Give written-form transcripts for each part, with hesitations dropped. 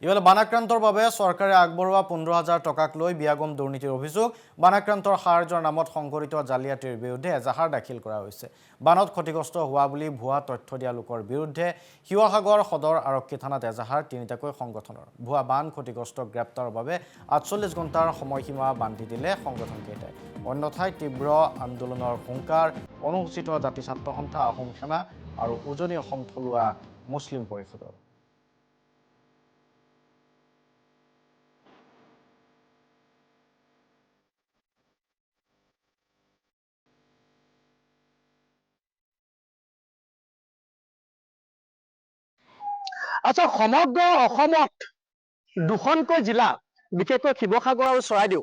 ইফালে বানাক্ৰান্তৰ বাবে চৰকাৰে আগবঢ়োৱা 15,000 টকাক লৈ বিয়াগম দুৰ্নীতিৰ অভিযোগ বানাক্ৰান্তৰ সাহায্যৰ নামত সংঘটিত জালিয়াতিৰ বিৰুদ্ধে এজাহাৰ দাখিল কৰা হৈছে। বানত ক্ষতিগ্ৰস্ত হোৱা বুলি ভুৱা তথ্য দিয়া লোকৰ বিৰুদ্ধে শিৱসাগৰ সদৰ আৰক্ষী থানাত এজাহাৰ তিনিটাকৈ সংগঠনৰ। ভুৱা বান ক্ষতিগ্ৰস্ত গ্ৰেপ্তাৰৰ বাবে 48 ঘণ্টাৰ সময়সীমা বান্ধি দিলে সংগঠনকেইটাই। অন্যথায় তীব্ৰ আন্দোলনৰ হুংকাৰ অনুসূচিত জাতি ছাত্ৰ সন্থা, আহোম সেনা আৰু উজনি অসম থলুৱা মুছলিম পৰিষদৰ। আচ্ছা, সমগ্ৰ অসমত দুখনকৈ জিলা, বিশেষকৈ শিৱসাগৰ আৰু চৰাইদেউ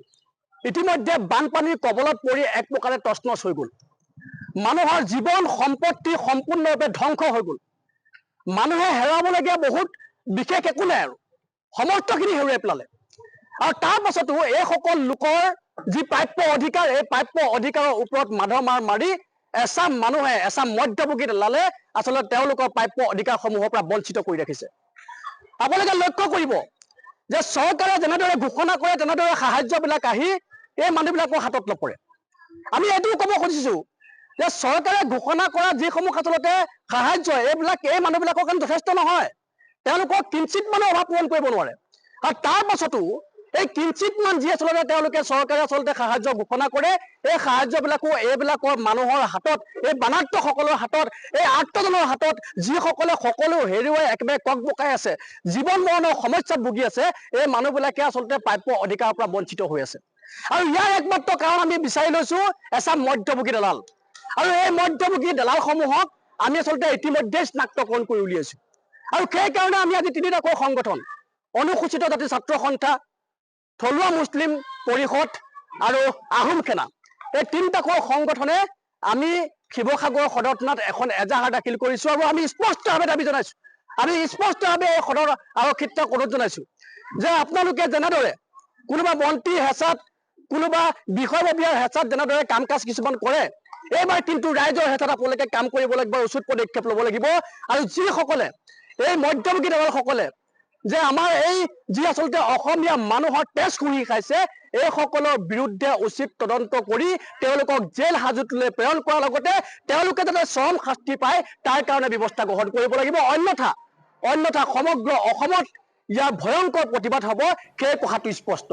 ইতিমধ্যে বানপানীৰ কবলত পৰি এক প্ৰকাৰে তছনছ হৈ গ'ল। মানুহৰ জীৱন সম্পত্তি সম্পূৰ্ণৰূপে ধ্বংস হৈ গ'ল। মানুহে হেৰাবলগীয়া বহুত বিশেষ একো নাই আৰু সমস্তখিনি হেৰুৱাই পেলালে। আৰু তাৰ পাছতো এইসকল লোকৰ যি প্ৰাপ্য অধিকাৰ, এই প্ৰাপ্য অধিকাৰৰ ওপৰত মাধ মাৰ মাৰি এচাম মানুহে, এচাম মধ্যভোগী দালালে আচলতে তেওঁলোকৰ প্ৰাপ্য অধিকাৰসমূহৰ পৰা বঞ্চিত কৰি ৰাখিছে। আপোনালোকে লক্ষ্য কৰিব যে চৰকাৰে যেনেদৰে ঘোষণা কৰে তেনেদৰে সাহায্যবিলাক আহি এই মানুহবিলাকৰ হাতত নপৰে। আমি এইটোও ক'ব খুজিছো যে চৰকাৰে ঘোষণা কৰা যিসমূহ আচলতে সাহায্য, এই মানুহবিলাকৰ কাৰণে যথেষ্ট নহয়। তেওঁলোকক কিঞ্চিত মানৰ অভাৱ পূৰণ কৰিব নোৱাৰে। আৰু তাৰ পাছতো এই কিঞ্চিত মান যি আচলতে তেওঁলোকে চৰকাৰে আচলতে সাহায্য ঘোষণা কৰে, এই সাহায্যবিলাকো এইবিলাকৰ মানুহৰ হাতত, এই বানাক্তসকলৰ হাতত, এই আৰ্তজনৰ হাতত, যিসকলে সকলো হেৰুৱাই একেবাৰে কক বকাই আছে, জীৱন মৰণৰ সমস্যাত ভুগি আছে, এই মানুহবিলাকে আচলতে প্ৰাপ্য অধিকাৰৰ পৰা বঞ্চিত হৈ আছে। আৰু ইয়াৰ একমাত্ৰ কাৰণ আমি বিচাৰি লৈছো এচাম মধ্যভোগী দালাল। আৰু এই মধ্যভোগী দালালসমূহক আমি আচলতে ইতিমধ্যে চিনাক্তকৰণ কৰি উলিয়াইছো। আৰু সেইকাৰণে আমি আজি তিনিটাকৈ সংগঠন, অনুসূচিত জাতি ছাত্ৰ সন্থা, থলুৱা মুছলিম পৰিষদ আৰু আহোম সেনা, এই তিনিটাকৈ সংগঠনে আমি শিৱসাগৰ সদৰ থানাত এখন এজাহাৰ দাখিল কৰিছো। আৰু আমি স্পষ্টভাৱে দাবী জনাইছো, আমি স্পষ্টভাৱে এই সদৰ আৰক্ষীক অনুৰোধ জনাইছো যে আপোনালোকে যেনেদৰে কোনোবা মন্ত্ৰীৰ হেঁচাত, কোনোবা বিষয়ববীয়াৰ হেঁচাত যেনেদৰে কাম কাজ কিছুমান কৰে, এইবাৰ কিন্তু ৰাইজৰ হেঁচাত আপোনালোকে কাম কৰিব লাগিব, উচিত পদক্ষেপ ল'ব লাগিব। আৰু যিসকলে এই মধ্যভোগী দালালসকলে যে আমাৰ এই যি আচলতে অসমীয়া মানুহৰ তেজ শুহি খাইছে, এইসকলৰ বিৰুদ্ধে উচিত তদন্ত কৰি তেওঁলোকক জেল হাজতলৈ প্ৰেৰণ কৰাৰ লগতে তেওঁলোকে যাতে চৰম শাস্তি পায় তাৰ কাৰণে ব্যৱস্থা গ্ৰহণ কৰিব লাগিব। অন্যথা সমগ্ৰ অসমত ইয়াৰ ভয়ংকৰ প্ৰতিবাদ হ'ব, সেই কথাটো স্পষ্ট।